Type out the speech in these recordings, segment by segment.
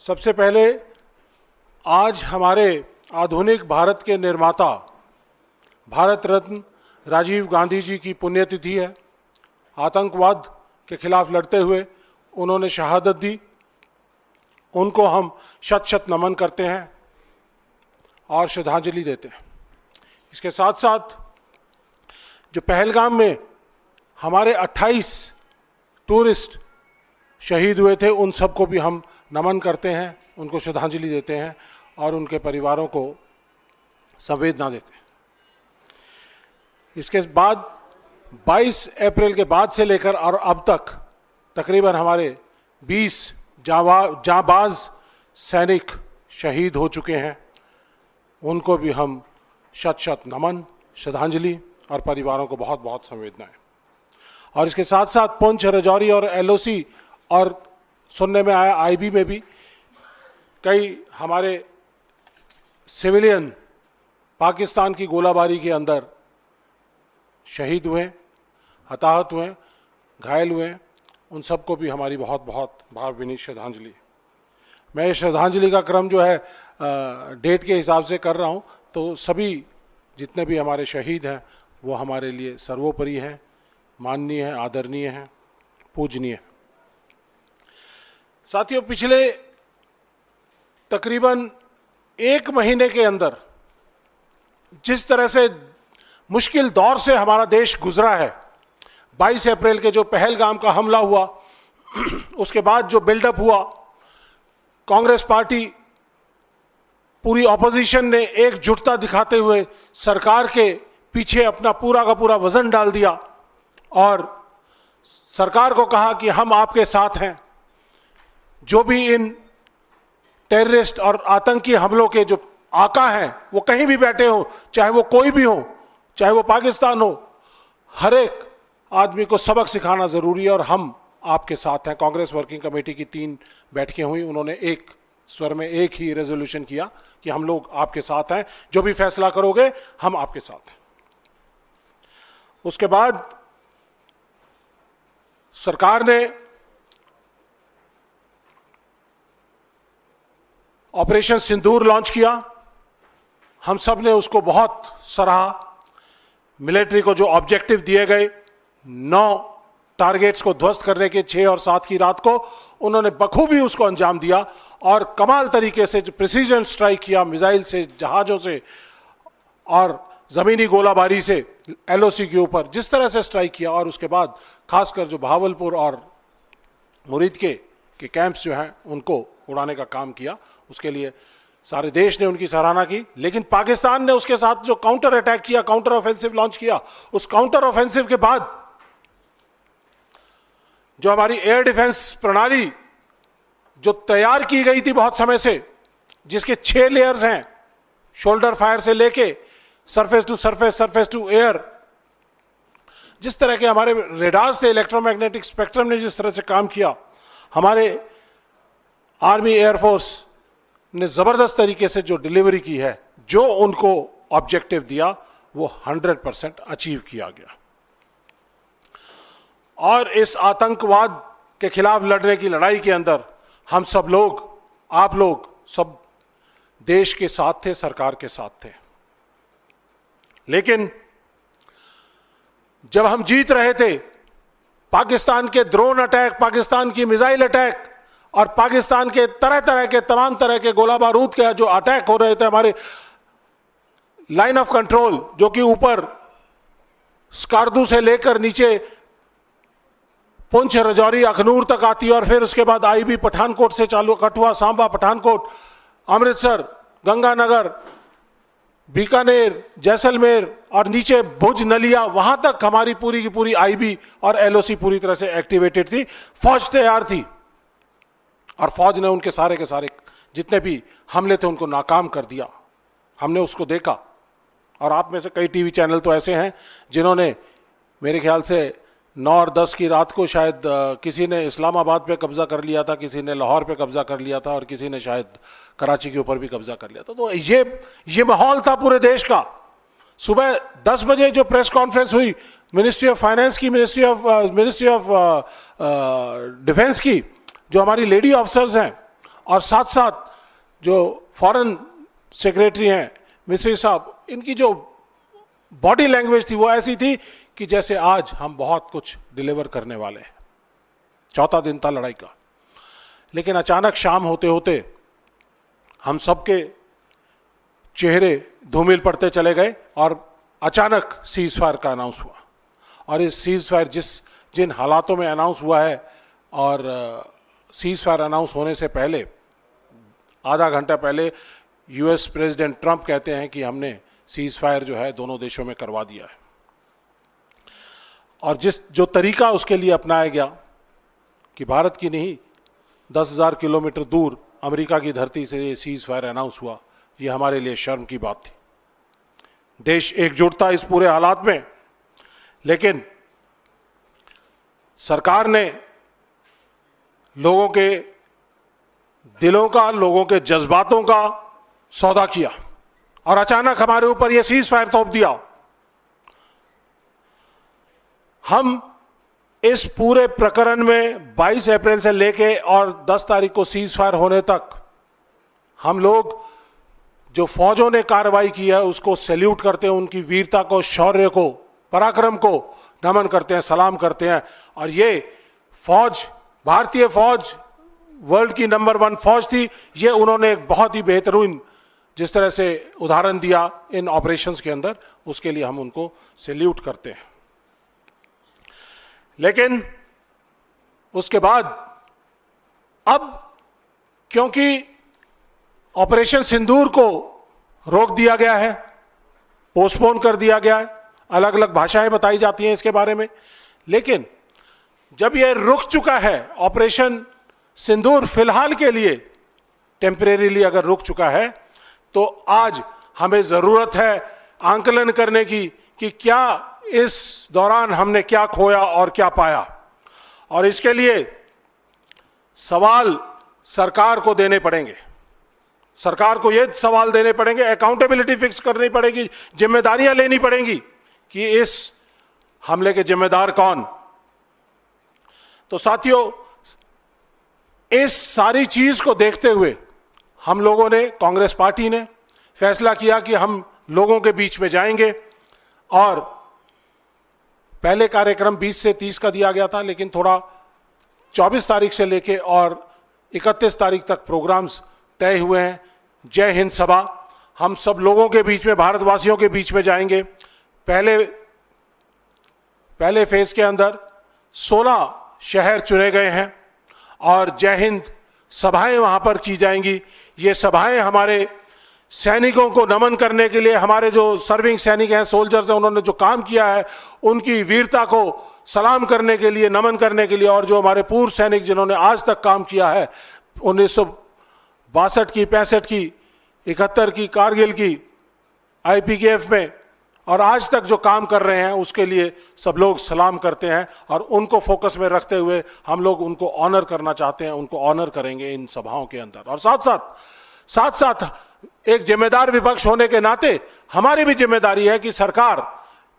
सबसे पहले आज हमारे आधुनिक भारत के निर्माता भारत रत्न राजीव गांधी जी की पुण्यतिथि है। आतंकवाद के खिलाफ लड़ते हुए उन्होंने शहादत दी। उनको हम शत शत नमन करते हैं और श्रद्धांजलि देते हैं। इसके साथ साथ जो पहलगाम में हमारे 28 टूरिस्ट शहीद हुए थे, उन सबको भी हम नमन करते हैं, उनको श्रद्धांजलि देते हैं और उनके परिवारों को संवेदना देते हैं। इसके बाद 22 अप्रैल के बाद से लेकर और अब तक तकरीबन हमारे 20 जांबाज सैनिक शहीद हो चुके हैं। उनको भी हम शत शत नमन, श्रद्धांजलि और परिवारों को बहुत बहुत संवेदनाएं। और इसके साथ साथ पुंछ, राजौरी और एलओसी और सुनने में आया आईबी में भी कई हमारे सिविलियन पाकिस्तान की गोलाबारी के अंदर शहीद हुए, हताहत हुए, घायल हुए। उन सबको भी हमारी बहुत बहुत भावभीनी श्रद्धांजलि। मैं इस श्रद्धांजलि का क्रम जो है डेट के हिसाब से कर रहा हूँ, तो सभी जितने भी हमारे शहीद हैं वो हमारे लिए सर्वोपरि हैं, माननीय हैं, आदरणीय हैं, पूजनीय हैं। साथियों, पिछले तकरीबन 1 महीने के अंदर जिस तरह से मुश्किल दौर से हमारा देश गुजरा है, 22 अप्रैल के जो पहलगाम का हमला हुआ, उसके बाद जो बिल्डअप हुआ, कांग्रेस पार्टी, पूरी ऑपोजिशन ने एकजुटता दिखाते हुए सरकार के पीछे अपना पूरा का पूरा वजन डाल दिया और सरकार को कहा कि हम आपके साथ हैं। जो भी इन टेररिस्ट और आतंकी हमलों के जो आका हैं, वो कहीं भी बैठे हो, चाहे वो कोई भी हो, चाहे वो पाकिस्तान हो, हर एक आदमी को सबक सिखाना जरूरी है और हम आपके साथ हैं। कांग्रेस वर्किंग कमेटी की 3 बैठकें हुई, उन्होंने एक स्वर में एक ही रेजोल्यूशन किया कि हम लोग आपके साथ हैं, जो भी फैसला करोगे हम आपके साथ हैं। उसके बाद सरकार ने ऑपरेशन सिंदूर लॉन्च किया। हम सब ने उसको बहुत सराहा। मिलिट्री को जो ऑब्जेक्टिव दिए गए, 9 टारगेट्स को ध्वस्त करने के, 6 और 7 की रात को उन्होंने बखूबी उसको अंजाम दिया और कमाल तरीके से जो प्रिसीजन स्ट्राइक किया, मिसाइल से, जहाज़ों से और ज़मीनी गोलाबारी से एलओसी के ऊपर जिस तरह से स्ट्राइक किया, और उसके बाद खासकर जो भावलपुर और मुरीद के कैंप्स जो हैं उनको उड़ाने का काम किया, उसके लिए सारे देश ने उनकी सराहना की। लेकिन पाकिस्तान ने उसके साथ जो काउंटर अटैक किया, काउंटर ऑफेंसिव लॉन्च किया, उस काउंटर ऑफेंसिव के बाद जो हमारी एयर डिफेंस प्रणाली जो तैयार की गई थी बहुत समय से, जिसके 6 लेयर्स हैं, शोल्डर फायर से लेके surface to surface, surface to air, जिस तरह के हमारे रेडार्स थे, इलेक्ट्रोमैग्नेटिक स्पेक्ट्रम ने जिस तरह से काम किया, हमारे आर्मी एयरफोर्स ने जबरदस्त तरीके से जो डिलीवरी की है, जो उनको ऑब्जेक्टिव दिया, वो 100% अचीव किया गया। और इस आतंकवाद के खिलाफ लड़ने की लड़ाई के अंदर हम सब लोग, आप लोग सब देश के साथ थे, सरकार के साथ थे। लेकिन जब हम जीत रहे थे, पाकिस्तान के ड्रोन अटैक, पाकिस्तान की मिसाइल अटैक और पाकिस्तान के तरह तरह के, तमाम तरह के गोला बारूद के जो अटैक हो रहे थे हमारे लाइन ऑफ कंट्रोल, जो कि ऊपर स्कार्दू से लेकर नीचे पुंछ, राजौरी, अखनूर तक आती है, और फिर उसके बाद आईबी पठानकोट से चालू, कठुआ, सांबा, पठानकोट, अमृतसर, गंगानगर, बीकानेर, जैसलमेर और नीचे भुज, नलिया, वहां तक हमारी पूरी की पूरी आईबी और एलओसी पूरी तरह से एक्टिवेटेड थी। फौज तैयार थी और फौज ने उनके सारे के सारे जितने भी हमले थे उनको नाकाम कर दिया। हमने उसको देखा। और आप में से कई टीवी चैनल तो ऐसे हैं जिन्होंने मेरे ख्याल से 9 और 10 की रात को शायद किसी ने इस्लामाबाद पे कब्जा कर लिया था, किसी ने लाहौर पे कब्जा कर लिया था और किसी ने शायद कराची के ऊपर भी कब्जा कर लिया था। तो ये माहौल था पूरे देश का। सुबह 10 बजे जो प्रेस कॉन्फ्रेंस हुई मिनिस्ट्री ऑफ फाइनेंस की, मिनिस्ट्री ऑफ डिफेंस की, जो हमारी लेडी ऑफिसर्स हैं, और साथ साथ जो फॉरेन सेक्रेटरी हैं मिस्री साहब, इनकी जो बॉडी लैंग्वेज थी वो ऐसी थी कि जैसे आज हम बहुत कुछ डिलीवर करने वाले हैं। चौथा दिन था लड़ाई का, लेकिन अचानक शाम होते होते हम सबके चेहरे धूमिल पड़ते चले गए और अचानक सीज फायर का अनाउंस हुआ। और इस सीज फायर जिन हालातों में अनाउंस हुआ है, और सीज फायर अनाउंस होने से पहले आधा घंटा पहले यूएस प्रेसिडेंट ट्रंप कहते हैं कि हमने सीज फायर जो है दोनों देशों में करवा दिया है। और जो तरीका उसके लिए अपनाया गया कि भारत की नहीं 10,000 किलोमीटर दूर अमेरिका की धरती से ये सीज फायर अनाउंस हुआ, ये हमारे लिए शर्म की बात थी। देश एकजुट था इस पूरे हालात में, लेकिन सरकार ने लोगों के दिलों का, लोगों के जज्बातों का सौदा किया और अचानक हमारे ऊपर यह सीज फायर थोप दिया। हम इस पूरे प्रकरण में 22 अप्रैल से लेके और 10 तारीख को सीज फायर होने तक हम लोग जो फौजों ने कार्रवाई की है उसको सैल्यूट करते हैं, उनकी वीरता को, शौर्य को, पराक्रम को नमन करते हैं, सलाम करते हैं। और ये फौज, भारतीय फौज वर्ल्ड की नंबर 1 फौज थी। ये उन्होंने एक बहुत ही बेहतरीन जिस तरह से उदाहरण दिया इन ऑपरेशंस के अंदर, उसके लिए हम उनको सैल्यूट करते हैं। लेकिन उसके बाद अब क्योंकि ऑपरेशन सिंदूर को रोक दिया गया है, पोस्टपोन कर दिया गया है, अलग अलग भाषाएं बताई जाती हैं इसके बारे में, लेकिन जब यह रुक चुका है ऑपरेशन सिंदूर फिलहाल के लिए, टेम्परेरीली अगर रुक चुका है, तो आज हमें जरूरत है आंकलन करने की कि क्या इस दौरान हमने क्या खोया और क्या पाया। और इसके लिए सवाल सरकार को देने पड़ेंगे, सरकार को ये सवाल देने पड़ेंगे, अकाउंटेबिलिटी फिक्स करनी पड़ेगी, जिम्मेदारियां लेनी पड़ेंगी कि इस हमले के जिम्मेदार कौन। तो साथियों, इस सारी चीज को देखते हुए हम लोगों ने, कांग्रेस पार्टी ने फैसला किया कि हम लोगों के बीच में जाएंगे। और पहले कार्यक्रम 20 से 30 का दिया गया था, लेकिन थोड़ा 24 तारीख से लेके और 31 तारीख तक प्रोग्राम्स तय हुए हैं। जय हिंद सभा, हम सब लोगों के बीच में, भारतवासियों के बीच में जाएंगे। पहले फेज के अंदर 16 शहर चुने गए हैं और जय हिंद सभाएं वहां पर की जाएंगी। ये सभाएं हमारे सैनिकों को नमन करने के लिए, हमारे जो सर्विंग सैनिक हैं, सोल्जर्स हैं, उन्होंने जो काम किया है उनकी वीरता को सलाम करने के लिए, नमन करने के लिए, और जो हमारे पूर्व सैनिक जिन्होंने आज तक काम किया है 1962 की, 65 की, 71 की, कारगिल की, IPKF में, और आज तक जो काम कर रहे हैं, उसके लिए सब लोग सलाम करते हैं। और उनको फोकस में रखते हुए हम लोग उनको ऑनर करना चाहते हैं, उनको ऑनर करेंगे इन सभाओं के अंदर। और साथ साथ एक जिम्मेदार विपक्ष होने के नाते हमारी भी जिम्मेदारी है कि सरकार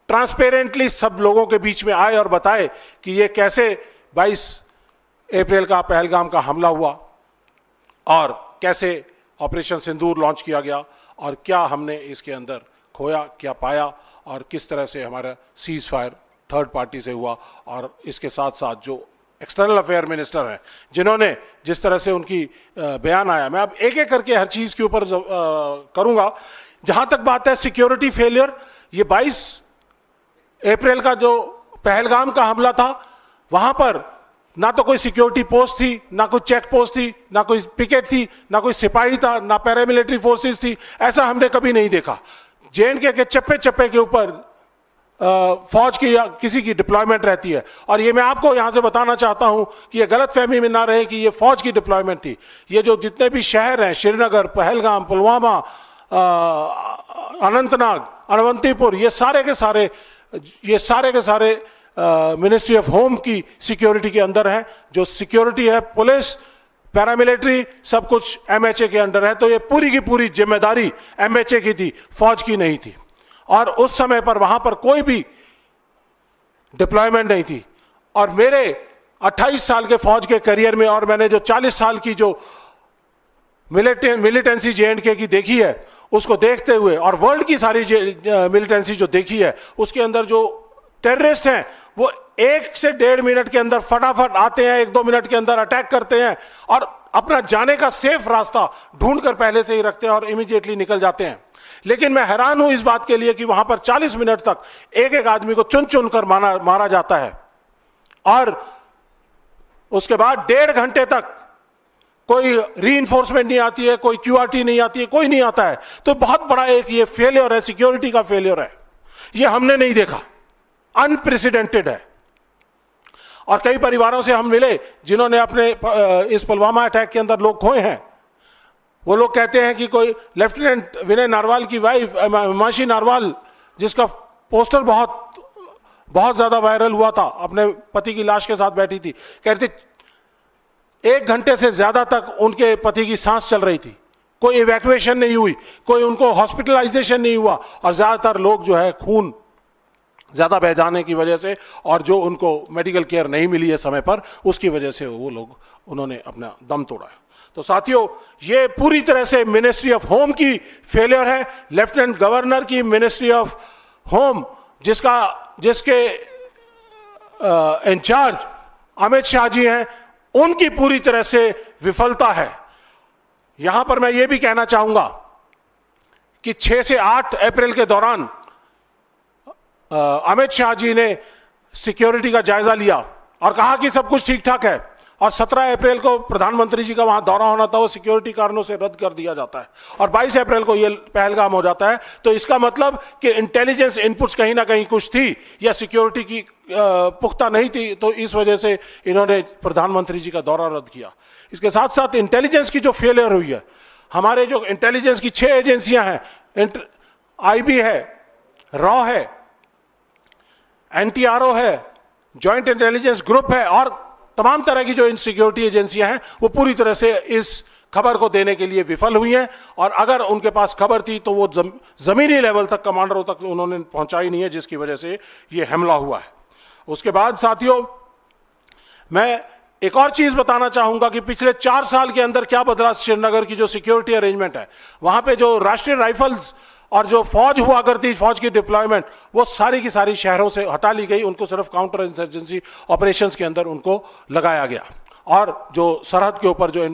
ट्रांसपेरेंटली सब लोगों के बीच में आए और बताए कि ये कैसे 22 अप्रैल का पहलगाम का हमला हुआ और कैसे ऑपरेशन सिंदूर लॉन्च किया गया और क्या हमने इसके अंदर खोया, क्या पाया, और किस तरह से हमारा सीज फायर थर्ड पार्टी से हुआ। और इसके साथ साथ जो एक्सटर्नल अफेयर मिनिस्टर हैं, जिन्होंने जिस तरह से उनकी बयान आया, मैं अब एक एक करके हर चीज़ के ऊपर करूंगा। जहां तक बात है सिक्योरिटी फेलियर, ये 22 अप्रैल का जो पहलगाम का हमला था, वहां पर ना तो कोई सिक्योरिटी पोस्ट थी, ना कोई चेक पोस्ट थी, ना कोई पिकेट थी, ना कोई सिपाही था, ना पैरामिलिट्री फोर्सेस थी। ऐसा हमने कभी नहीं देखा। JNK के चप्पे चप्पे के ऊपर फौज की या किसी की डिप्लॉयमेंट रहती है। और ये मैं आपको यहां से बताना चाहता हूं कि ये गलतफहमी में ना रहे कि ये फौज की डिप्लॉयमेंट थी। ये जो जितने भी शहर हैं, श्रीनगर, पहलगाम, पुलवामा, अनंतनाग, अनवंतीपुर, ये सारे के सारे मिनिस्ट्री ऑफ होम की सिक्योरिटी के अंदर है। जो सिक्योरिटी है, पुलिस, पैरामिलिट्री, सब कुछ MHA के अंडर है। तो ये पूरी की पूरी जिम्मेदारी MHA की थी, फौज की नहीं थी। और उस समय पर वहां पर कोई भी डिप्लॉयमेंट नहीं थी। और मेरे 28 साल के फौज के करियर में, और मैंने जो 40 साल की जो मिलिटेंसी J&K की देखी है, उसको देखते हुए और वर्ल्ड की सारी मिलिटेंसी जो देखी है, उसके अंदर जो टेररिस्ट हैं वो 1 से 1.5 मिनट के अंदर फटाफट आते हैं, 1-2 मिनट के अंदर अटैक करते हैं और अपना जाने का सेफ रास्ता ढूंढकर पहले से ही रखते हैं और इमीडिएटली निकल जाते हैं। लेकिन मैं हैरान हूं इस बात के लिए कि वहां पर 40 मिनट तक एक एक आदमी को चुन चुन कर मारा जाता है और उसके बाद 1.5 घंटे तक कोई रीइंफोर्समेंट नहीं आती है, कोई QRT नहीं आती है, कोई नहीं आता है। तो बहुत बड़ा एक ये फेलियर है, सिक्योरिटी का फेलियर है, ये हमने नहीं देखा, अनप्रेसिडेंटेड है। और कई परिवारों से हम मिले जिन्होंने अपने इस पुलवामा अटैक के अंदर लोग खोए हैं। वो लोग कहते हैं कि कोई लेफ्टिनेंट विनय नारवाल की वाइफ माशी नारवाल, जिसका पोस्टर बहुत ज्यादा वायरल हुआ था, अपने पति की लाश के साथ बैठी थी, कहती 1 घंटे से ज्यादा तक उनके पति की सांस चल रही थी, कोई इवैक्यूएशन नहीं हुई, कोई उनको हॉस्पिटलाइजेशन नहीं हुआ और ज्यादातर लोग जो है खून ज्यादा बह जाने की वजह से और जो उनको मेडिकल केयर नहीं मिली है समय पर, उसकी वजह से वो लोग उन्होंने अपना दम तोड़ा है। तो साथियों, ये पूरी तरह से मिनिस्ट्री ऑफ होम की फेलियर है। लेफ्टिनेंट गवर्नर की मिनिस्ट्री ऑफ होम, जिसके इंचार्ज अमित शाह जी हैं, उनकी पूरी तरह से विफलता है। यहां पर मैं ये भी कहना चाहूंगा कि 6 से 8 अप्रैल के दौरान अमित शाह जी ने सिक्योरिटी का जायजा लिया और कहा कि सब कुछ ठीक ठाक है, और 17 अप्रैल को प्रधानमंत्री जी का वहां दौरा होना था, वो सिक्योरिटी कारणों से रद्द कर दिया जाता है और 22 अप्रैल को ये पहलगाम हो जाता है। तो इसका मतलब कि इंटेलिजेंस इनपुट्स कहीं ना कहीं कुछ थी या सिक्योरिटी की पुख्ता नहीं थी, तो इस वजह से इन्होंने प्रधानमंत्री जी का दौरा रद्द किया। इसके साथ साथ इंटेलिजेंस की जो फेलियर हुई है, हमारे जो इंटेलिजेंस की 6 एजेंसियां हैं, IB है, रॉ है, NTRO है, जॉइंट इंटेलिजेंस ग्रुप है और तमाम तरह की जो सिक्योरिटी एजेंसियां हैं, वो पूरी तरह से इस खबर को देने के लिए विफल हुई हैं। और अगर उनके पास खबर थी तो वो जमीनी लेवल तक, कमांडरों तक उन्होंने पहुंचाई नहीं है, जिसकी वजह से ये हमला हुआ है। उसके बाद साथियों, मैं एक और चीज बताना चाहूंगा कि पिछले 4 साल के अंदर क्या बदला श्रीनगर की जो सिक्योरिटी अरेंजमेंट है। वहां पे जो राष्ट्रीय राइफल्स और जो फौज हुआ करती, फौज की डिप्लॉयमेंट, वो सारी की सारी शहरों से हटा ली गई, उनको सिर्फ काउंटर इंसर्जेंसी ऑपरेशंस के अंदर उनको लगाया गया और जो सरहद के ऊपर, जो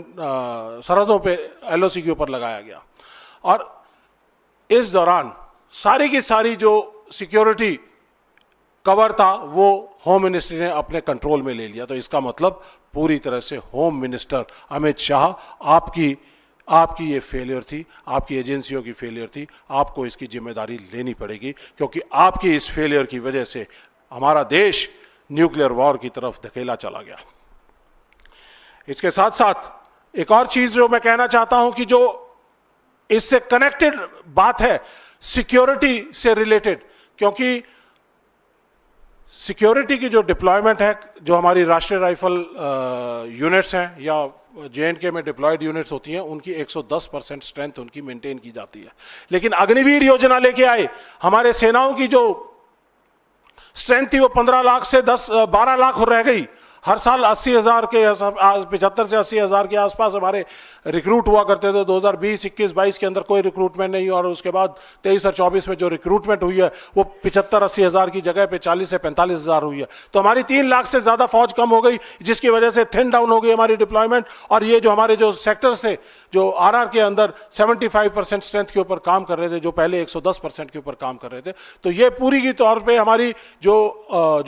सरहदों पे LOC के ऊपर लगाया गया। और इस दौरान सारी की सारी जो सिक्योरिटी कवर था वो होम मिनिस्ट्री ने अपने कंट्रोल में ले लिया। तो इसका मतलब पूरी तरह से होम मिनिस्टर अमित शाह, आपकी ये फेलियर थी, आपकी एजेंसियों की फेलियर थी, आपको इसकी जिम्मेदारी लेनी पड़ेगी, क्योंकि आपकी इस फेलियर की वजह से हमारा देश न्यूक्लियर वॉर की तरफ धकेला चला गया। इसके साथ साथ एक और चीज जो मैं कहना चाहता हूं कि जो इससे कनेक्टेड बात है, सिक्योरिटी से रिलेटेड, क्योंकि सिक्योरिटी की जो डिप्लॉयमेंट है, जो हमारी राष्ट्रीय राइफल यूनिट्स हैं या J&K में डिप्लॉयड यूनिट्स होती हैं, उनकी 110% स्ट्रेंथ उनकी मेंटेन की जाती है। लेकिन अग्निवीर योजना लेके आए, हमारे सेनाओं की जो स्ट्रेंथ थी वो 15 लाख से 12 लाख रह गई। हर साल 80,000 के 75 से 80,000 के आसपास हमारे रिक्रूट हुआ करते थे। 2020, 21, 22 के अंदर कोई रिक्रूटमेंट नहीं, और उसके बाद 23 और 24 में जो रिक्रूटमेंट हुई है वो 75-80,000 की जगह पे 40 से 45,000 हुई है। तो हमारी 3 लाख से ज़्यादा फौज कम हो गई, जिसकी वजह से थिन डाउन हो गई हमारी डिप्लॉयमेंट। और ये जो हमारे जो सेक्टर्स थे, जो RR के अंदर 75% स्ट्रेंथ के ऊपर काम कर रहे थे, जो पहले 110% के ऊपर काम कर रहे थे, तो ये पूरी की तौर पर हमारी जो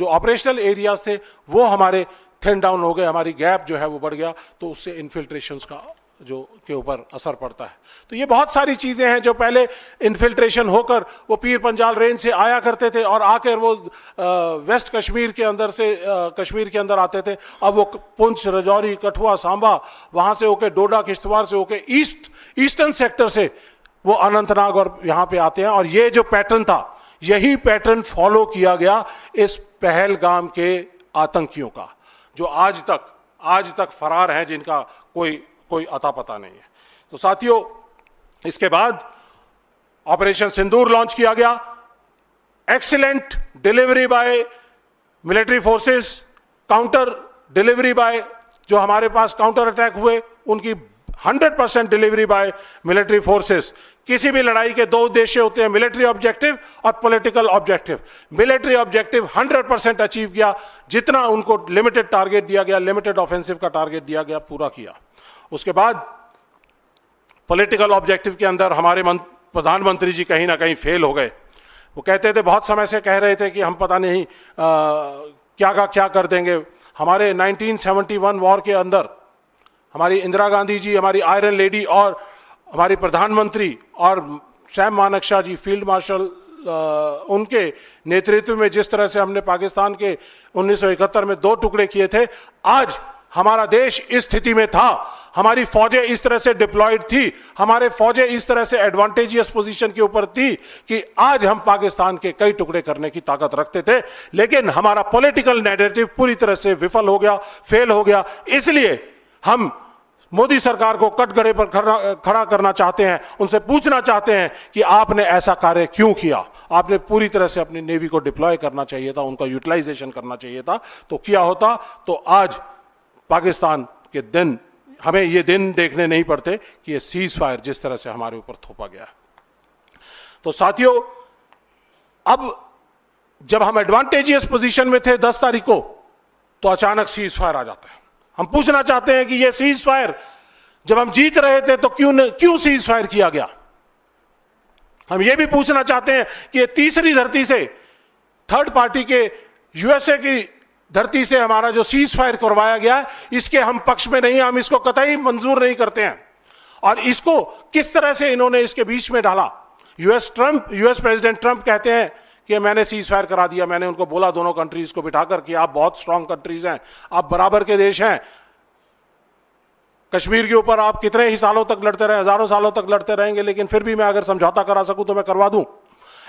ऑपरेशनल एरियाज थे वो हमारे थिन डाउन हो गए, हमारी गैप जो है वो बढ़ गया, तो उससे इन्फिल्ट्रेशंस का जो के ऊपर असर पड़ता है। तो ये बहुत सारी चीज़ें हैं जो पहले इन्फिल्ट्रेशन होकर वो पीर पंजाल रेंज से आया करते थे और आकर वो वेस्ट कश्मीर के अंदर से कश्मीर के अंदर आते थे। अब वो पुंछ, राजौरी, कठुआ, सांबा, वहाँ से होकर डोडा, किश्तवाड़ से होकर ईस्टर्न सेक्टर से वो अनंतनाग और यहाँ पे आते हैं। और ये जो पैटर्न था, यही पैटर्न फॉलो किया गया इस पहलगाम के आतंकियों का, जो आज तक फरार हैं, जिनका कोई अता पता नहीं है। तो साथियों, इसके बाद ऑपरेशन सिंदूर लॉन्च किया गया। Excellent delivery by military forces, counter delivery by जो हमारे पास काउंटर अटैक हुए, उनकी 100% डिलीवरी बाय मिलिट्री फोर्सेस। किसी भी लड़ाई के दो उद्देश्य होते हैं, मिलिट्री ऑब्जेक्टिव और political objective. Military objective 100% achieve किया, जितना उनको लिमिटेड टारगेट दिया गया, लिमिटेड ऑफेंसिव का टारगेट दिया गया, पूरा किया। उसके बाद पॉलिटिकल ऑब्जेक्टिव के अंदर हमारे प्रधानमंत्री जी कहीं ना कहीं फेल हो गए। वो कहते थे, बहुत समय से कह रहे थे कि हम पता नहीं क्या का क्या कर देंगे। हमारे 1971 वॉर के अंदर हमारी इंदिरा गांधी जी, हमारी आयरन लेडी, और हमारी प्रधानमंत्री और सैम मानेकशॉ जी फील्ड मार्शल, उनके नेतृत्व में जिस तरह से हमने पाकिस्तान के 1971 में 2 टुकड़े किए थे, आज हमारा देश इस स्थिति में था, हमारी फौजें इस तरह से डिप्लॉयड थी, हमारे फौजें इस तरह से एडवांटेजियस पोजीशन के ऊपर थी कि आज हम पाकिस्तान के कई टुकड़े करने की ताकत रखते थे। लेकिन हमारा पॉलिटिकल नैरेटिव पूरी तरह से विफल हो गया, फेल हो गया। इसलिए हम मोदी सरकार को कटघरे पर खड़ा करना चाहते हैं, उनसे पूछना चाहते हैं कि आपने ऐसा कार्य क्यों किया। आपने पूरी तरह से अपनी नेवी को डिप्लॉय करना चाहिए था, उनका यूटिलाइजेशन करना चाहिए था। तो किया होता तो आज पाकिस्तान के दिन, हमें ये दिन देखने नहीं पड़ते कि ये सीज फायर जिस तरह से हमारे ऊपर थोपा गया। तो साथियों, अब जब हम एडवांटेजियस पोजीशन में थे 10 तारीख को, तो अचानक सीज फायर आ जाता है। हम पूछना चाहते हैं कि ये सीज फायर जब हम जीत रहे थे तो क्यों सीज फायर किया गया। हम ये भी पूछना चाहते हैं कि ये तीसरी धरती से, थर्ड पार्टी के यूएसए की धरती से हमारा जो सीज फायर करवाया गया, इसके हम पक्ष में नहीं, हम इसको कतई मंजूर नहीं करते हैं। और इसको किस तरह से इन्होंने इसके बीच में डाला। यूएस प्रेसिडेंट ट्रंप कहते हैं कि मैंने सीज फायर करा दिया। मैंने उनको बोला, दोनों कंट्रीज को बिठाकर, कि आप बहुत स्ट्रांग कंट्रीज हैं, आप बराबर के देश हैं, कश्मीर के ऊपर आप कितने ही सालों तक लड़ते रहे, हजारों सालों तक लड़ते रहेंगे, लेकिन फिर भी मैं अगर समझौता करा सकूं तो मैं करवा दूं।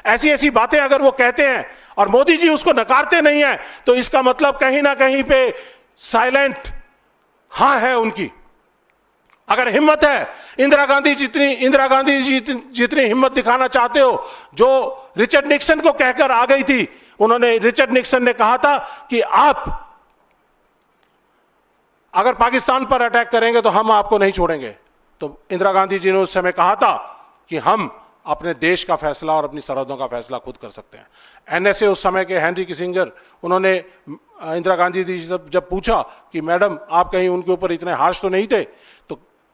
ऐसी ऐसी बातें अगर वो कहते हैं और मोदी जी उसको नकारते नहीं है, तो इसका मतलब कहीं ना कहीं पे साइलेंट हां है उनकी। अगर हिम्मत है, इंदिरा गांधी जी जितनी हिम्मत दिखाना चाहते हो, जो रिचर्ड निक्सन को कहकर आ गई थी, उन्होंने, रिचर्ड निक्सन ने कहा था कि आप अगर पाकिस्तान पर अटैक करेंगे तो हम आपको नहीं छोड़ेंगे। तो इंदिरा गांधी जी ने उस समय कहा था कि हम अपने देश का फैसला और अपनी सरहदों का फैसला खुद कर सकते हैं। एनएसए उस समय के हेनरी किसिंगर, उन्होंने इंदिरा गांधी जी से जब पूछा कि मैडम आप कहीं उनके ऊपर इतने हार्श तो नहीं थे,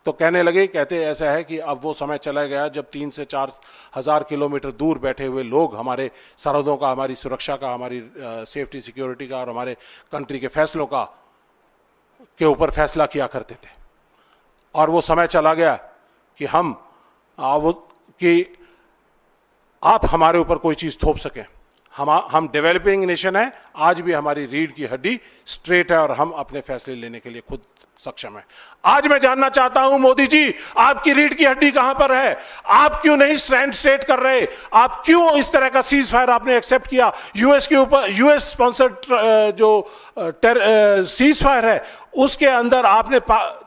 तो कहने लगे, कहते ऐसा है कि अब वो समय चला गया जब 3 से 4 हज़ार किलोमीटर दूर बैठे हुए लोग हमारे सरहदों का, हमारी सुरक्षा का, हमारी सेफ्टी सिक्योरिटी का और हमारे कंट्री के फैसलों का के ऊपर फैसला किया करते थे। और वो समय चला गया कि आप हमारे ऊपर कोई चीज़ थोप सकें। हम डेवलपिंग नेशन है, आज भी हमारी रीढ़ की हड्डी स्ट्रेट है और हम अपने फैसले लेने के लिए खुद सक्षम है। आज मैं जानना चाहता हूं, मोदी जी, आपकी रीढ़ की हड्डी कहां पर है? आप क्यों नहीं स्टैंड स्ट्रेट कर रहे? आप क्यों इस तरह का सीज फायर आपने एक्सेप्ट किया? यूएस के ऊपर, यूएस स्पॉन्सर्ड जो सीज फायर है, उसके अंदर आपने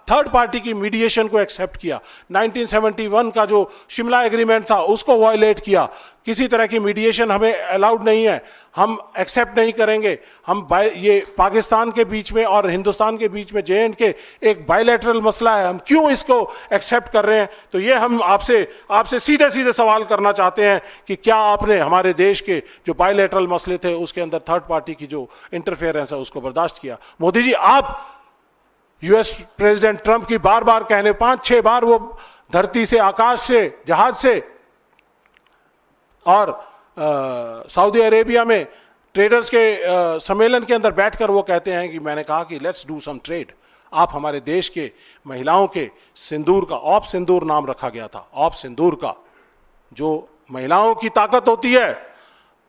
थर्ड पार्टी की मीडिएशन को एक्सेप्ट किया। 1971 का जो शिमला एग्रीमेंट था उसको वायलेट किया। किसी तरह की मीडिएशन हमें अलाउड नहीं है, हम एक्सेप्ट नहीं करेंगे। हम ये पाकिस्तान के बीच में और हिंदुस्तान के बीच में J&K एक बायलैटरल मसला है, हम क्यों इसको एक्सेप्ट कर रहे हैं? तो ये हम आपसे सीधे सीधे सवाल करना चाहते हैं कि क्या आपने हमारे देश के जो बायलैटरल मसले थे उसके अंदर थर्ड पार्टी की जो इंटरफेरेंस है उसको बर्दाश्त किया? मोदी जी, आप यूएस प्रेसिडेंट ट्रंप की बार बार कहने, 5-6 बार वो धरती से, आकाश से, जहाज से और सऊदी अरेबिया में ट्रेडर्स के सम्मेलन के अंदर बैठकर वो कहते हैं कि मैंने कहा कि लेट्स डू सम ट्रेड। आप हमारे देश के महिलाओं के सिंदूर का, ऑफ सिंदूर नाम रखा गया था, ऑफ सिंदूर का, जो महिलाओं की ताकत होती है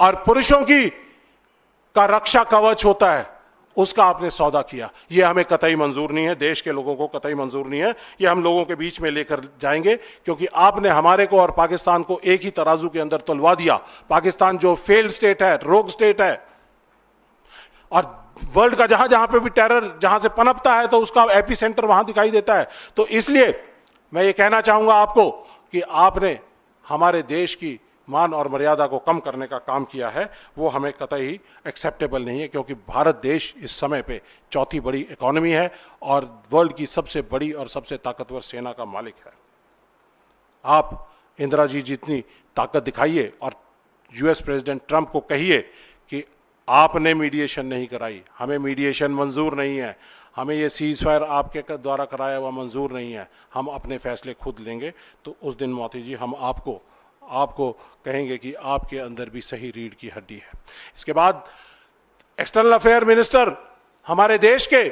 और पुरुषों की का रक्षा कवच होता है, उसका आपने सौदा किया। ये हमें कतई मंजूर नहीं है, देश के लोगों को कतई मंजूर नहीं है। ये हम लोगों के बीच में लेकर जाएंगे, क्योंकि आपने हमारे को और पाकिस्तान को एक ही तराजू के अंदर तुलवा दिया। पाकिस्तान जो फेल्ड स्टेट है, रोग स्टेट है, और वर्ल्ड का जहां जहां पे भी टेरर जहां से पनपता है तो उसका एपी सेंटर वहां दिखाई देता है। तो इसलिए मैं ये कहना चाहूंगा आपको कि आपने हमारे देश की मान और मर्यादा को कम करने का काम किया है, वो हमें कतई एक्सेप्टेबल नहीं है, क्योंकि भारत देश इस समय पे चौथी बड़ी इकोनॉमी है और वर्ल्ड की सबसे बड़ी और सबसे ताकतवर सेना का मालिक है। आप इंदिरा जी जितनी ताकत दिखाइए और यूएस प्रेसिडेंट ट्रंप को कहिए कि आपने मीडिएशन नहीं कराई, हमें मीडिएशन मंजूर नहीं है, हमें ये सीज फायर आपके द्वारा कराया हुआ मंजूर नहीं है, हम अपने फैसले खुद लेंगे, तो उस दिन मोदी जी हम आपको कहेंगे कि आपके अंदर भी सही रीढ़ की हड्डी है। इसके बाद एक्सटर्नल अफेयर मिनिस्टर हमारे देश के,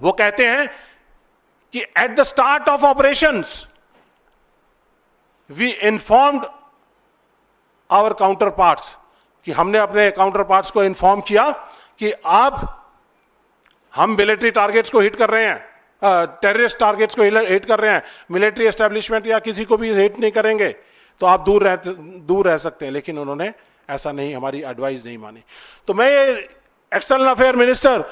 वो कहते हैं कि at the start of operations we informed our counterparts, कि हमने अपने काउंटर पार्ट्स को इन्फॉर्म किया कि हम मिलिट्री टारगेट्स को हिट कर रहे हैं, टेररिस्ट टारगेट्स को हिट कर रहे हैं, मिलिट्री एस्टेब्लिशमेंट या किसी को भी हिट नहीं करेंगे, तो आप दूर रह सकते हैं। लेकिन उन्होंने ऐसा नहीं, हमारी एडवाइस नहीं मानी। तो मैं ये external affair minister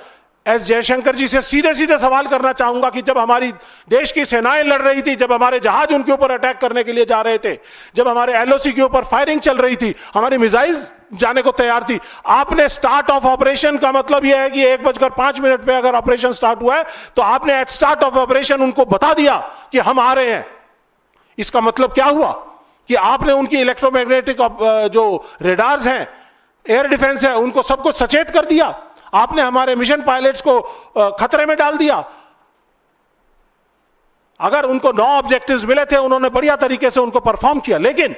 S Jaishankar ji से सीधे सीधे सवाल करना चाहूंगा कि जब हमारी देश की सेनाएं लड़ रही थी, जब हमारे जहाज उनके ऊपर अटैक करने के लिए जा रहे थे, जब हमारे एलओसी के ऊपर फायरिंग चल रही थी, हमारी मिसाइल जाने को तैयार थी, आपने स्टार्ट ऑफ ऑपरेशन का मतलब यह है कि 1:05 पे अगर ऑपरेशन स्टार्ट हुआ है तो आपने एट स्टार्ट ऑफ ऑपरेशन उनको बता दिया कि हम आ रहे हैं। इसका मतलब क्या हुआ कि आपने उनकी इलेक्ट्रोमैग्नेटिक जो रेडार्स हैं, एयर डिफेंस है, उनको सबको सचेत कर दिया। आपने हमारे मिशन पायलट्स को खतरे में डाल दिया। अगर उनको 9 ऑब्जेक्टिव्स मिले थे, उन्होंने बढ़िया तरीके से उनको परफॉर्म किया, लेकिन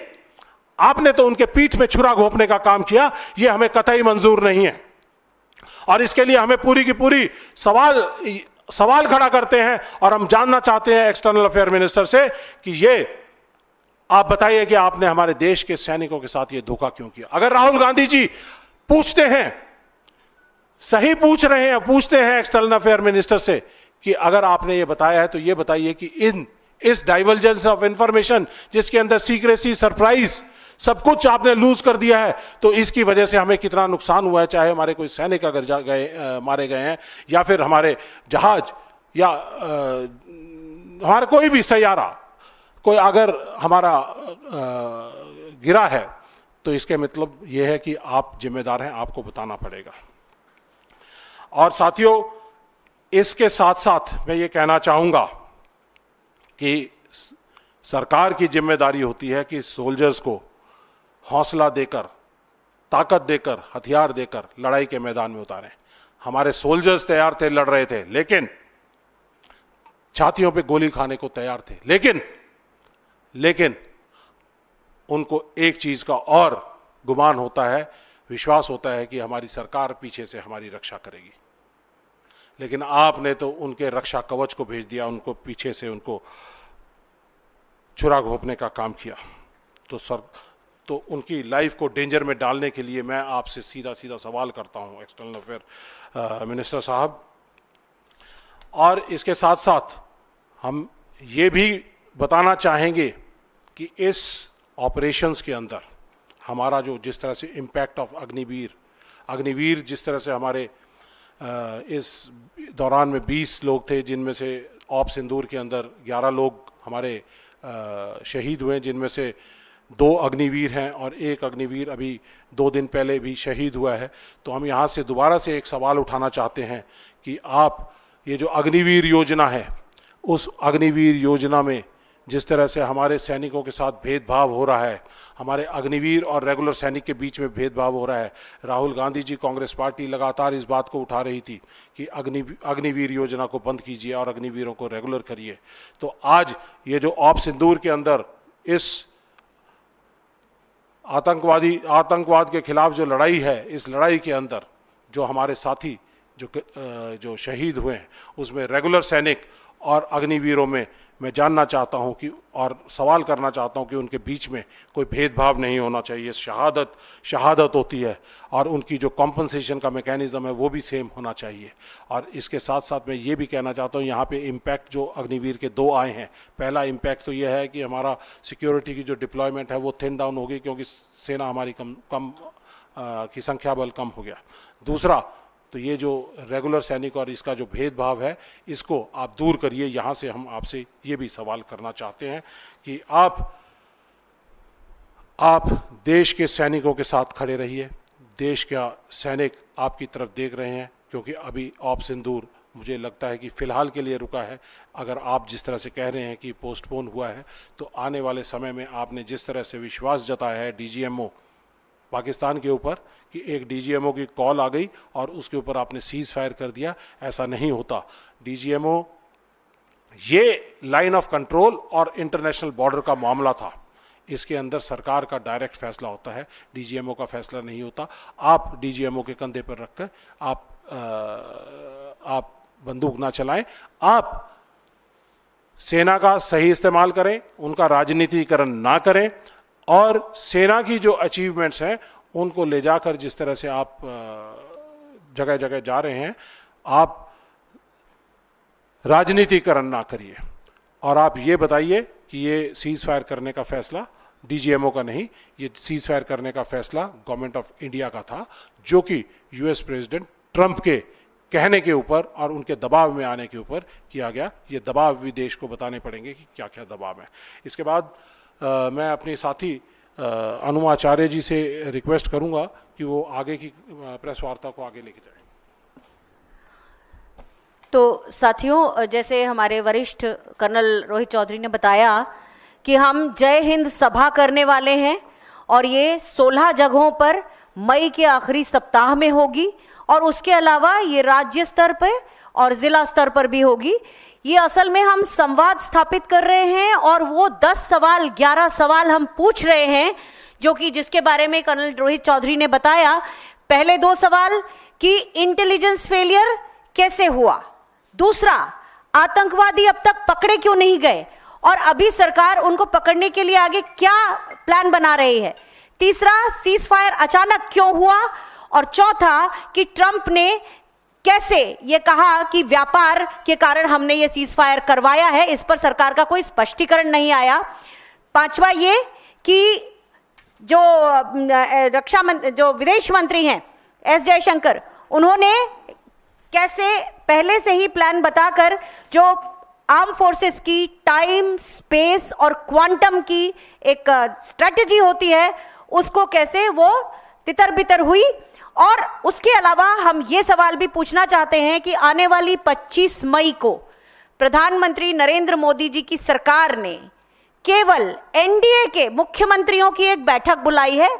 आपने तो उनके पीठ में छुरा घोंपने का काम किया। यह हमें कतई मंजूर नहीं है और इसके लिए हमें पूरी की पूरी सवाल खड़ा करते हैं और हम जानना चाहते हैं एक्सटर्नल अफेयर मिनिस्टर से कि ये आप बताइए कि आपने हमारे देश के सैनिकों के साथ ये धोखा क्यों किया। अगर राहुल गांधी जी पूछते हैं, सही पूछते हैं एक्सटर्नल अफेयर मिनिस्टर से कि अगर आपने ये बताया है तो ये बताइए कि इस डाइवर्जेंस ऑफ इंफॉर्मेशन, जिसके अंदर सीक्रेसी, सरप्राइज, सब कुछ आपने लूज कर दिया है, तो इसकी वजह से हमें कितना नुकसान हुआ है, चाहे हमारे कोई सैनिक अगर मारे गए हैं या फिर हमारे जहाज या हमारा कोई भी सैयारा कोई अगर हमारा गिरा है, तो इसके मतलब यह है कि आप जिम्मेदार हैं, आपको बताना पड़ेगा। और साथियों, इसके साथ साथ मैं ये कहना चाहूंगा कि सरकार की जिम्मेदारी होती है कि सोल्जर्स को हौसला देकर, ताकत देकर, हथियार देकर लड़ाई के मैदान में उतारें। हमारे सोल्जर्स तैयार थे, लड़ रहे थे, लेकिन छातियों पे गोली खाने को तैयार थे, लेकिन उनको एक चीज का और गुमान होता है, विश्वास होता है कि हमारी सरकार पीछे से हमारी रक्षा करेगी। लेकिन आपने तो उनके रक्षा कवच को भेज दिया, उनको पीछे से उनको छुरा घोंपने का काम किया। तो उनकी लाइफ को डेंजर में डालने के लिए मैं आपसे सीधा सवाल करता हूं एक्सटर्नल अफेयर मिनिस्टर साहब। और इसके साथ साथ हम ये भी बताना चाहेंगे कि इस ऑपरेशंस के अंदर हमारा जो जिस तरह से इम्पैक्ट ऑफ अग्निवीर जिस तरह से हमारे इस दौरान में 20 लोग थे, जिनमें से ऑप सिंदूर के अंदर 11 लोग हमारे शहीद हुए, जिनमें से 2 अग्निवीर हैं और 1 अग्निवीर अभी 2 दिन पहले भी शहीद हुआ है। तो हम यहाँ से दोबारा से एक सवाल उठाना चाहते हैं कि आप ये जो अग्निवीर योजना है, उस अग्निवीर योजना में जिस तरह से हमारे सैनिकों के साथ भेदभाव हो रहा है, हमारे अग्निवीर और रेगुलर सैनिक के बीच में भेदभाव हो रहा है, राहुल गांधी जी, कांग्रेस पार्टी लगातार इस बात को उठा रही थी कि अग्निवीर योजना को बंद कीजिए और अग्निवीरों को रेगुलर करिए। तो आज ये जो ऑप सिंदूर के अंदर इस आतंकवाद के खिलाफ जो लड़ाई है, इस लड़ाई के अंदर जो हमारे साथी जो शहीद हुए हैं, उसमें रेगुलर सैनिक और अग्निवीरों में मैं जानना चाहता हूं कि और सवाल करना चाहता हूं कि उनके बीच में कोई भेदभाव नहीं होना चाहिए। शहादत होती है और उनकी जो कॉम्पनसेशन का मैकेनिज्म है वो भी सेम होना चाहिए। और इसके साथ साथ मैं ये भी कहना चाहता हूं, यहाँ पे इम्पैक्ट जो अग्निवीर के 2 आए हैं। पहला इम्पैक्ट तो यह है कि हमारा सिक्योरिटी की जो डिप्लॉयमेंट है वो थिन डाउन हो गई, क्योंकि सेना हमारी कम की संख्या बल कम हो गया। दूसरा तो ये जो रेगुलर सैनिक और इसका जो भेदभाव है, इसको आप दूर करिए। यहाँ से हम आपसे ये भी सवाल करना चाहते हैं कि आप आप देश के सैनिकों के साथ खड़े रहिए। देश का सैनिक आपकी तरफ देख रहे हैं, क्योंकि अभी ऑपरेशन सिंदूर मुझे लगता है कि फ़िलहाल के लिए रुका है। अगर आप जिस तरह से कह रहे हैं कि पोस्टपोन हुआ है, तो आने वाले समय में आपने जिस तरह से विश्वास जताया है डीजीएमओ पाकिस्तान के ऊपर कि एक डीजीएमओ की कॉल आ गई और उसके ऊपर आपने सीज फायर कर दिया, ऐसा नहीं होता। डीजीएमओ ये लाइन ऑफ कंट्रोल और इंटरनेशनल बॉर्डर का मामला था, इसके अंदर सरकार का डायरेक्ट फैसला होता है, डीजीएमओ का फैसला नहीं होता। आप डीजीएमओ के कंधे पर रखकर आप बंदूक ना चलाएं, आप सेना का सही इस्तेमाल करें, उनका राजनीतिकरण ना करें, और सेना की जो अचीवमेंट्स हैं उनको ले जाकर जिस तरह से आप जगह जगह जा रहे हैं, आप राजनीतिकरण ना करिए। और आप ये बताइए कि ये सीज फायर करने का फैसला डीजीएमओ का नहीं, ये सीज फायर करने का फैसला गवर्नमेंट ऑफ इंडिया का था, जो कि यूएस प्रेसिडेंट ट्रंप के कहने के ऊपर और उनके दबाव में आने के ऊपर किया गया। ये दबाव भी देश को बताने पड़ेंगे कि क्या क्या दबाव है। इसके बाद मैं अपने साथी अनुमाचार्य जी से रिक्वेस्ट करूंगा कि वो आगे की प्रेस वार्ता को आगे लेके जाएं। तो साथियों, जैसे हमारे वरिष्ठ कर्नल रोहित चौधरी ने बताया कि हम जय हिंद सभा करने वाले हैं, और ये 16 जगहों पर मई के आखिरी सप्ताह में होगी, और उसके अलावा ये राज्य स्तर पर और जिला स्तर पर भी होगी। ये असल में हम संवाद स्थापित कर रहे हैं, और वो 10 सवाल 11 सवाल हम पूछ रहे हैं, जो कि जिसके बारे में कर्नल रोहित चौधरी ने बताया। पहले 2 सवाल कि इंटेलिजेंस फेलियर कैसे हुआ, दूसरा आतंकवादी अब तक पकड़े क्यों नहीं गए और अभी सरकार उनको पकड़ने के लिए आगे क्या प्लान बना रही है, तीसरा सीज फायर अचानक क्यों हुआ, और चौथा कि ट्रंप ने कैसे ये कहा कि व्यापार के कारण हमने ये सीज फायर करवाया है, इस पर सरकार का कोई स्पष्टीकरण नहीं आया। पांचवा ये कि जो विदेश मंत्री हैं एस जयशंकर, उन्होंने कैसे पहले से ही प्लान बताकर जो आर्म फोर्सेस की टाइम, स्पेस और क्वांटम की एक स्ट्रेटजी होती है, उसको कैसे वो तितर बितर हुई। और उसके अलावा हम ये सवाल भी पूछना चाहते हैं कि आने वाली 25 मई को प्रधानमंत्री नरेंद्र मोदी जी की सरकार ने केवल एनडीए के मुख्यमंत्रियों की एक बैठक बुलाई है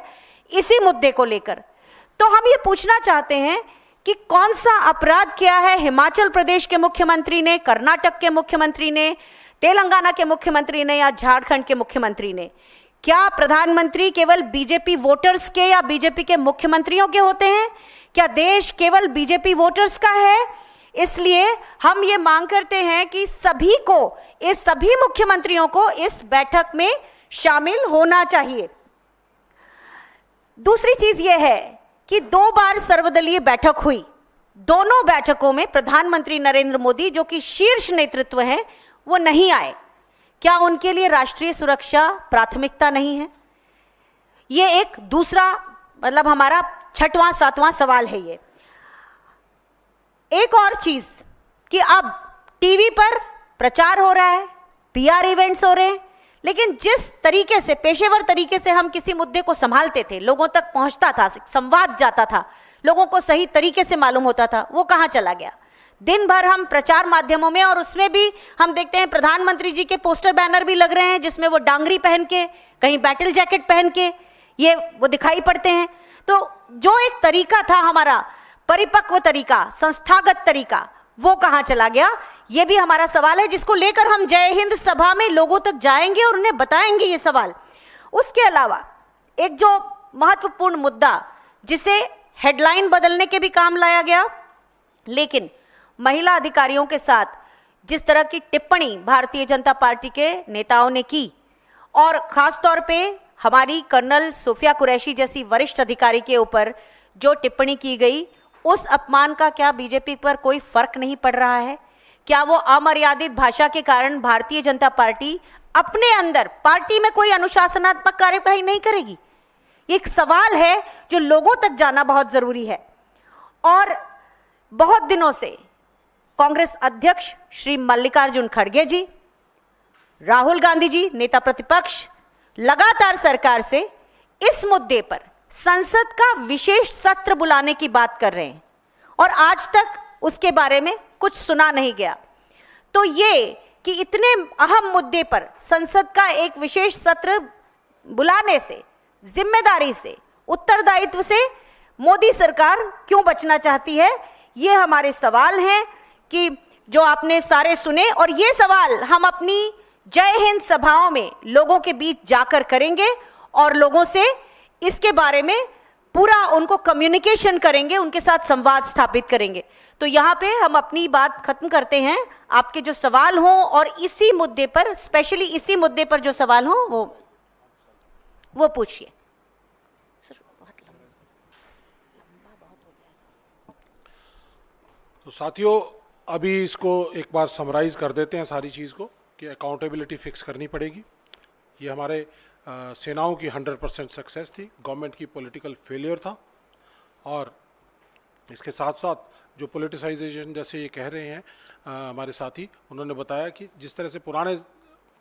इसी मुद्दे को लेकर। तो हम ये पूछना चाहते हैं कि कौन सा अपराध किया है हिमाचल प्रदेश के मुख्यमंत्री ने, कर्नाटक के मुख्यमंत्री ने, तेलंगाना के मुख्यमंत्री ने या झारखंड के मुख्यमंत्री ने। क्या प्रधानमंत्री केवल बीजेपी वोटर्स के या बीजेपी के मुख्यमंत्रियों के होते हैं? क्या देश केवल बीजेपी वोटर्स का है? इसलिए हम ये मांग करते हैं कि सभी मुख्यमंत्रियों को इस बैठक में शामिल होना चाहिए। दूसरी चीज यह है कि 2 बार सर्वदलीय बैठक हुई, दोनों बैठकों में प्रधानमंत्री नरेंद्र मोदी, जो कि शीर्ष नेतृत्व हैं, वो नहीं आए। क्या उनके लिए राष्ट्रीय सुरक्षा प्राथमिकता नहीं है? ये एक दूसरा मतलब हमारा 6वां 7वां सवाल है। ये एक और चीज कि अब टीवी पर प्रचार हो रहा है, पीआर इवेंट्स हो रहे हैं, लेकिन जिस तरीके से पेशेवर तरीके से हम किसी मुद्दे को संभालते थे, लोगों तक पहुंचता था, संवाद जाता था, लोगों को सही तरीके से मालूम होता था, वो कहां चला गया? दिन भर हम प्रचार माध्यमों में, और उसमें भी हम देखते हैं प्रधानमंत्री जी के पोस्टर बैनर भी लग रहे हैं जिसमें वो डांगरी पहन के, कहीं बैटल जैकेट पहन के वो दिखाई पड़ते हैं। तो जो एक तरीका था हमारा परिपक्व तरीका, संस्थागत तरीका, वो कहां चला गया? ये भी हमारा सवाल है, जिसको लेकर हम जय हिंद सभा में लोगों तक जाएंगे और उन्हें बताएंगे ये सवाल। उसके अलावा एक जो महत्वपूर्ण मुद्दा, जिसे हेडलाइन बदलने के भी काम लाया गया, लेकिन महिला अधिकारियों के साथ जिस तरह की टिप्पणी भारतीय जनता पार्टी के नेताओं ने की, और खास तौर पे हमारी कर्नल सोफिया कुरैशी जैसी वरिष्ठ अधिकारी के ऊपर जो टिप्पणी की गई, उस अपमान का क्या बीजेपी पर कोई फर्क नहीं पड़ रहा है? क्या वो अमर्यादित भाषा के कारण भारतीय जनता पार्टी अपने अंदर पार्टी में कोई अनुशासनात्मक कार्यवाही नहीं करेगी? एक सवाल है जो लोगों तक जाना बहुत जरूरी है। और बहुत दिनों से कांग्रेस अध्यक्ष श्री मल्लिकार्जुन खड़गे जी, राहुल गांधी जी नेता प्रतिपक्ष लगातार सरकार से इस मुद्दे पर संसद का विशेष सत्र बुलाने की बात कर रहे हैं और आज तक उसके बारे में कुछ सुना नहीं गया। तो ये कि इतने अहम मुद्दे पर संसद का एक विशेष सत्र बुलाने से, जिम्मेदारी से, उत्तरदायित्व से मोदी सरकार क्यों बचना चाहती है, ये हमारे सवाल हैं कि जो आपने सारे सुने। और ये सवाल हम अपनी जय हिंद सभाओं में लोगों के बीच जाकर करेंगे और लोगों से इसके बारे में पूरा उनको कम्युनिकेशन करेंगे, उनके साथ संवाद स्थापित करेंगे। तो यहाँ पे हम अपनी बात खत्म करते हैं। आपके जो सवाल हों और इसी मुद्दे पर, स्पेशली इसी मुद्दे पर जो सवाल हों वो पूछिए। सर बहुत लंबा बहुत हो गया। तो साथियों, अभी इसको एक बार समराइज कर देते हैं सारी चीज़ को कि अकाउंटेबिलिटी फिक्स करनी पड़ेगी। ये हमारे सेनाओं की 100% सक्सेस थी, गवर्नमेंट की पॉलिटिकल फेलियर था। और इसके साथ साथ जो पॉलिटिसाइजेशन जैसे ये कह रहे हैं हमारे साथी, उन्होंने बताया कि जिस तरह से पुराने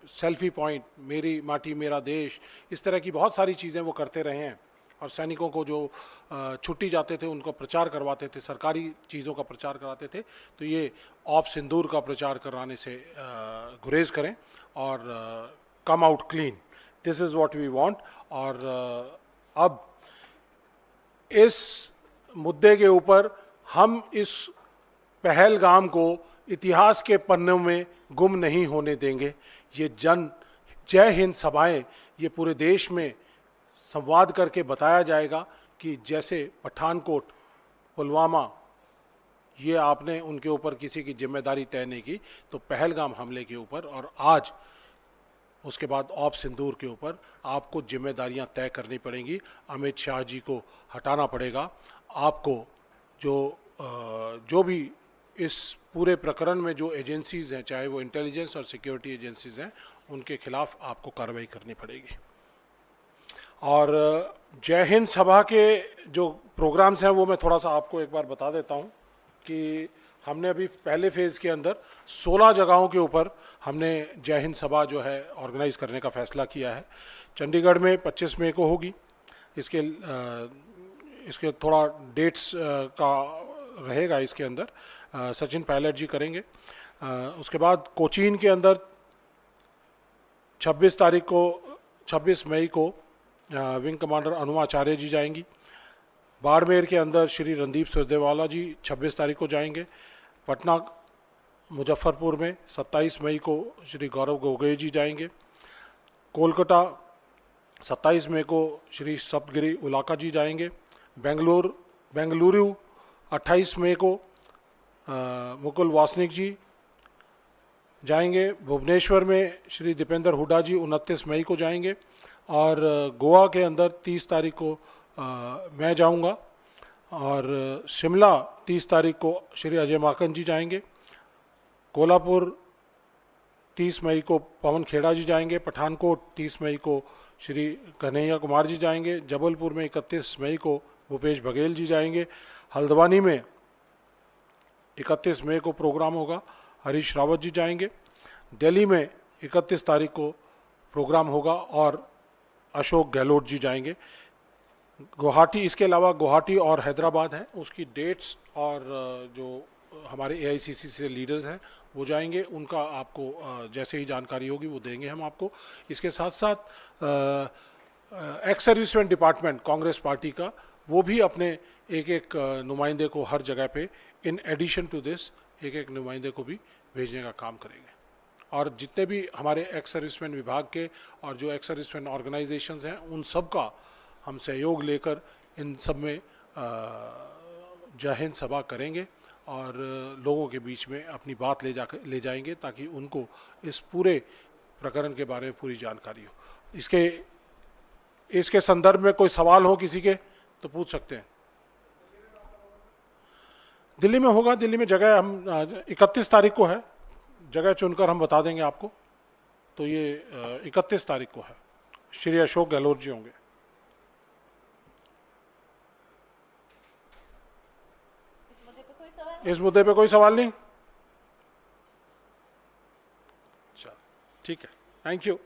सेल्फी पॉइंट, मेरी माटी मेरा देश, इस तरह की बहुत सारी चीज़ें वो करते रहे हैं और सैनिकों को जो छुट्टी जाते थे उनको प्रचार करवाते थे, सरकारी चीज़ों का प्रचार कराते थे। तो ये ऑप सिंदूर का प्रचार कराने से गुरेज करें और come out clean, this is what we want. और अब इस मुद्दे के ऊपर हम इस पहलगाम को इतिहास के पन्नों में गुम नहीं होने देंगे। ये जय हिंद सभाएं, ये पूरे देश में संवाद करके बताया जाएगा कि जैसे पठानकोट, पुलवामा, ये आपने उनके ऊपर किसी की जिम्मेदारी तय नहीं की, तो पहलगाम हमले के ऊपर और आज उसके बाद ऑप सिंदूर के ऊपर आपको जिम्मेदारियां तय करनी पड़ेंगी। अमित शाह जी को हटाना पड़ेगा। आपको जो भी इस पूरे प्रकरण में जो एजेंसीज हैं, चाहे वो इंटेलिजेंस और सिक्योरिटी एजेंसीज हैं, उनके खिलाफ आपको कार्रवाई करनी पड़ेगी। और जय हिंद सभा के जो प्रोग्राम्स हैं वो मैं थोड़ा सा आपको एक बार बता देता हूं कि हमने अभी पहले फेज़ के अंदर 16 जगहों के ऊपर हमने जय हिंद सभा जो है ऑर्गेनाइज करने का फैसला किया है। चंडीगढ़ में 25 मई को होगी। इसके थोड़ा डेट्स का रहेगा इसके अंदर, सचिन पायलट जी करेंगे। उसके बाद कोचीन के अंदर 26 मई को विंग कमांडर अनुआचार्य जी जाएंगी। बाड़मेर के अंदर श्री रणदीप सुरजेवाला जी 26 तारीख को जाएंगे। पटना मुजफ्फरपुर में 27 मई को श्री गौरव गोगोई जी जाएंगे। कोलकाता 27 मई को श्री सप्तगिरी उलाका जी जाएंगे। बेंगलुरु 28 मई को मुकुल वासनिक जी जाएंगे। भुवनेश्वर में श्री दीपेंद्र हुड्डा जी 29 मई को जाएंगे। और गोवा के अंदर 30 तारीख को मैं जाऊंगा। और शिमला 30 तारीख को श्री अजय माकन जी जाएंगे। कोल्हापुर 30 मई को पवन खेड़ा जी जाएंगे। पठानकोट 30 मई को श्री कन्हैया कुमार जी जाएंगे। जबलपुर में 31 मई को भूपेश बघेल जी जाएंगे। हल्द्वानी में 31 मई को प्रोग्राम होगा, हरीश रावत जी जाएंगे। दिल्ली में 31 तारीख को प्रोग्राम होगा और अशोक गहलोत जी जाएंगे। गुवाहाटी, इसके अलावा गुवाहाटी और हैदराबाद है, उसकी डेट्स और जो हमारे AICC से लीडर्स हैं वो जाएंगे। उनका आपको जैसे ही जानकारी होगी वो देंगे हम आपको। इसके साथ साथ ex serviceman department Congress party का, वो भी अपने एक नुमाइंदे को हर जगह पे, इन एडिशन टू दिस, एक नुमाइंदे को भी भेजने का काम करेंगे। और जितने भी हमारे एक्स सर्विसमैन विभाग के और जो एक्स सर्विसमैन ऑर्गेनाइजेशंस हैं, उन सब का हम सहयोग लेकर इन सब में जय हिंद सभा करेंगे और लोगों के बीच में अपनी बात ले जाएंगे ताकि उनको इस पूरे प्रकरण के बारे में पूरी जानकारी हो। इसके संदर्भ में कोई सवाल हो किसी के तो पूछ सकते हैं। दिल्ली में होगा, दिल्ली में जगह हम 31 तारीख को है, जगह चुनकर हम बता देंगे आपको। तो ये 31 तारीख को है, श्री अशोक गहलोत जी होंगे। इस मुद्दे पे कोई सवाल नहीं? चलो ठीक है, थैंक यू।